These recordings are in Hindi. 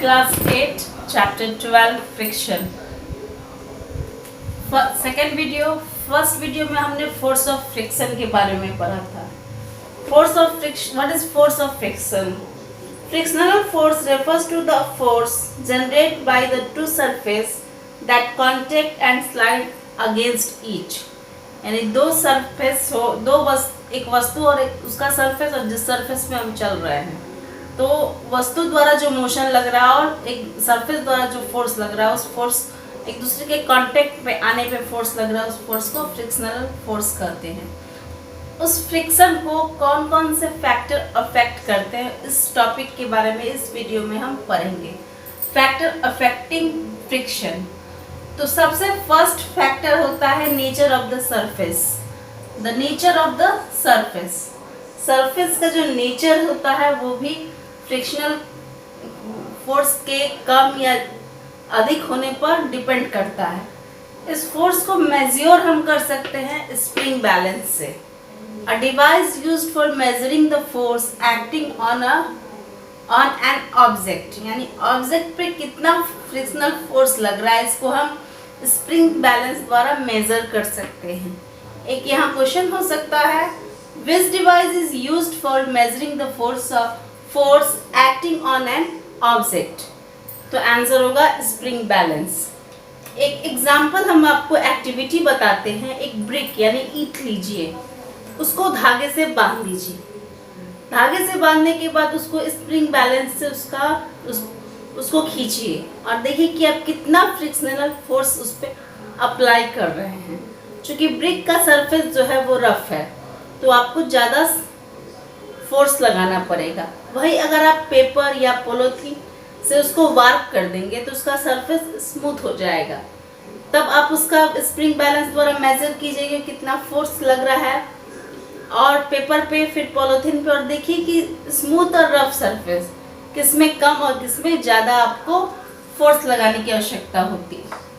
Class 8, Chapter 12, Friction. Second video, first video में हमने फोर्स ऑफ फ्रिक्शन के बारे में पढ़ा था. Force of friction, what is force of friction? Frictional force refers to the force generated by the two surfaces that contact and slide against each. यानी दो सरफेस हो, एक वस्तु और एक उसका सरफेस, और जिस सरफेस में हम चल रहे हैं, तो वस्तु द्वारा जो मोशन लग रहा है और एक सरफेस द्वारा जो फोर्स लग रहा है, उस फोर्स एक दूसरे के कांटेक्ट पे आने पे फोर्स लग रहा है, उस फोर्स को फ्रिक्शनल फोर्स कहते हैं. उस फ्रिक्शन को कौन कौन से फैक्टर अफेक्ट करते हैं, इस टॉपिक के बारे में इस वीडियो में हम पढ़ेंगे. Factor affecting friction. तो सबसे फर्स्ट फैक्टर होता है nature of the surface. The nature of the surface. Surface का जो नेचर होता है वो भी फ्रिक्शनल फोर्स के कम या अधिक होने पर डिपेंड करता है. इस फोर्स को मेजर हम कर सकते हैं स्प्रिंग बैलेंस से. A device used for measuring the force acting on an object, यानी ऑब्जेक्ट पे कितना फ्रिक्शनल फोर्स लग रहा है, इसको हम स्प्रिंग बैलेंस द्वारा मेजर कर सकते हैं. एक यहाँ क्वेश्चन हो सकता है, which device is used for measuring the force acting on an object? तो आंसर होगा स्प्रिंग बैलेंस. एक एग्जाम्पल हम आपको एक्टिविटी बताते हैं. एक ब्रिक यानी ईंट लीजिए, उसको धागे से बांध दीजिए. धागे से बांधने के बाद उसको स्प्रिंग बैलेंस से उसको खींचिए और देखिए कि आप कितना फ्रिक्शनल फोर्स उस पर अप्लाई कर रहे हैं. क्योंकि ब्रिक का सरफेस जो है वो रफ है, तो आपको ज़्यादा फोर्स लगाना पड़ेगा. वही अगर आप पेपर या पॉलीथीन से उसको वार्प कर देंगे तो उसका सरफेस स्मूथ हो जाएगा. तब आप उसका स्प्रिंग बैलेंस द्वारा मेजर कीजिएगा कितना फोर्स लग रहा है, और पेपर पे फिर पॉलीथीन पे, और देखिए कि स्मूथ और रफ सरफेस किसमें कम और किसमें ज़्यादा आपको फोर्स लगाने की आवश्यकता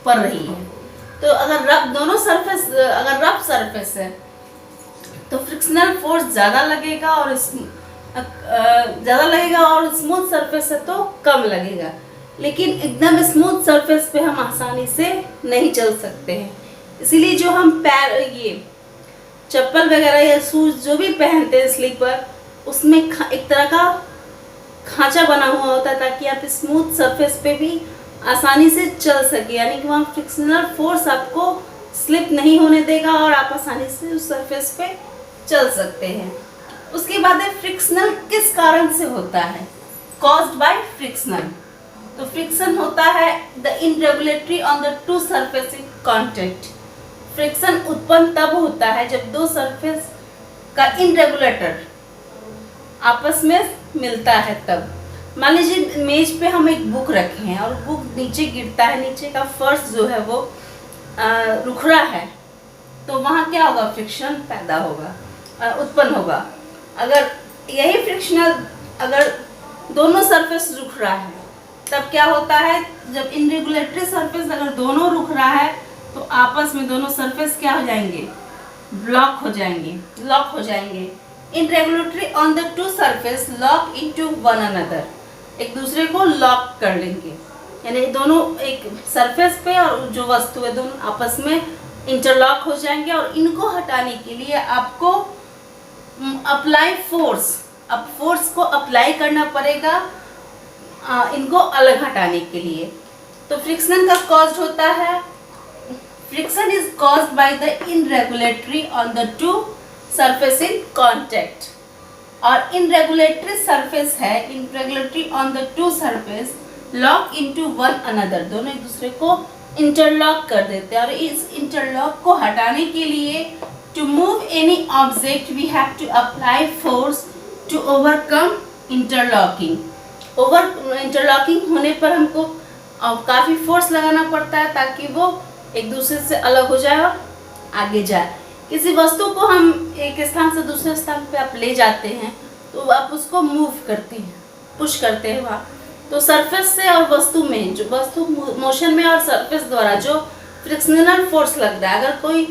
पड़ रही है. तो अगर दोनों सरफेस अगर रफ सरफेस है तो फ्रिक्शनल फोर्स ज़्यादा लगेगा, और स्मूथ सरफेस है तो कम लगेगा. लेकिन एकदम स्मूथ सरफेस पे हम आसानी से नहीं चल सकते हैं. इसीलिए जो हम ये चप्पल वगैरह या शूज जो भी पहनते हैं, स्लीपर, उसमें एक तरह का खांचा बना हुआ होता है ताकि आप स्मूथ सरफेस पे भी आसानी से चल सके. यानी कि वहाँ फ्रिक्शनल फोर्स आपको स्लिप नहीं होने देगा और आप आसानी से उस सरफेस पे चल सकते हैं. उसके बाद फ्रिक्शनल किस कारण से होता है? Caused by frictional. तो फ्रिक्शन होता है the irregularities on the two surface in contact. Friction उत्पन्न तब होता है जब दो सरफेस का इनरेगुलेटर आपस में मिलता है. तब मान लीजिए मेज पे हम एक बुक रखे हैं और बुक नीचे गिरता है, नीचे का फर्श जो है वो रुखरा है, तो वहाँ क्या होगा? फ्रिक्शन पैदा होगा, उत्पन्न होगा. अगर यही फ्रिक्शनल, अगर दोनों सरफेस रुख रहा है तब क्या होता है? जब इनरेगुलेटरी सरफेस अगर दोनों रुख रहा है तो आपस में दोनों सरफेस क्या हो जाएंगे? ब्लॉक हो जाएंगे, लॉक हो जाएंगे. Irregularities on the two surface lock into one another. एक दूसरे को लॉक कर लेंगे, यानी दोनों एक सरफेस पे और जो वस्तु है दोनों आपस में इंटरलॉक हो जाएंगे. और इनको हटाने के लिए आपको अप्लाई फोर्स, अब फोर्स को अप्लाई करना पड़ेगा इनको अलग हटाने के लिए. तो फ्रिक्शन का कॉज होता है, friction is caused by the irregularities on the two surface in contact. और इनरेगुलेटरी सरफेस है, irregularities on the two surface lock into one another. दोनों एक दूसरे को इंटरलॉक कर देते हैं. और इस इंटरलॉक को हटाने के लिए to move any object we have to apply force to overcome interlocking. Interlocking होने पर हमको काफ़ी फोर्स लगाना पड़ता है ताकि वो एक दूसरे से अलग हो जाए और आगे जाए. किसी वस्तु को हम एक स्थान से दूसरे स्थान पे आप ले जाते हैं तो आप उसको मूव करते हैं, पुश करते हैं वहाँ. तो सरफेस से और वस्तु में, जो वस्तु मोशन में और सरफेस द्वारा जो फ्रिक्शनल फोर्स लगता है, अगर कोई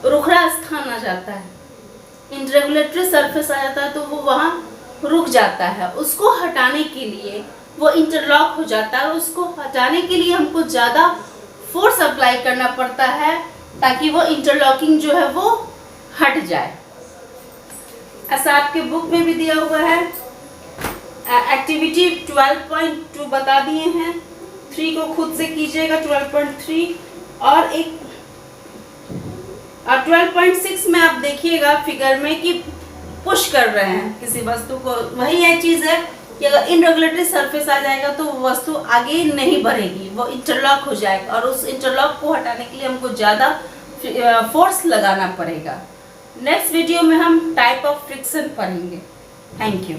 रुखरा स्थान आ जाता है, इनरेगुलेटरी सरफेस आ जाता है, तो वो वहाँ रुक जाता है. उसको हटाने के लिए वो इंटरलॉक हो जाता है और उसको हटाने के लिए हमको ज़्यादा फोर्स अप्लाई करना पड़ता है ताकि वो इंटरलॉकिंग जो है वो हट जाए। ऐसा आपके बुक में भी दिया हुआ है। एक्टिविटी 12.2 बता दिए हैं, 3 को खुद से कीजिएगा 12.3 और एक 12.6 में आप देखिएगा फिगर में कि पुश कर रहे हैं किसी वस्तु को। वही है चीज़ है कि अगर इनरेगुलेटरी सरफेस आ जाएगा तो वो वस्तु आगे नहीं बढ़ेगी, वो इंटरलॉक हो जाएगा और उस इंटरलॉक को हटाने के लिए हमको ज़्यादा फोर्स लगाना पड़ेगा। नेक्स्ट वीडियो में हम टाइप ऑफ फ्रिक्शन पढ़ेंगे। Thank you.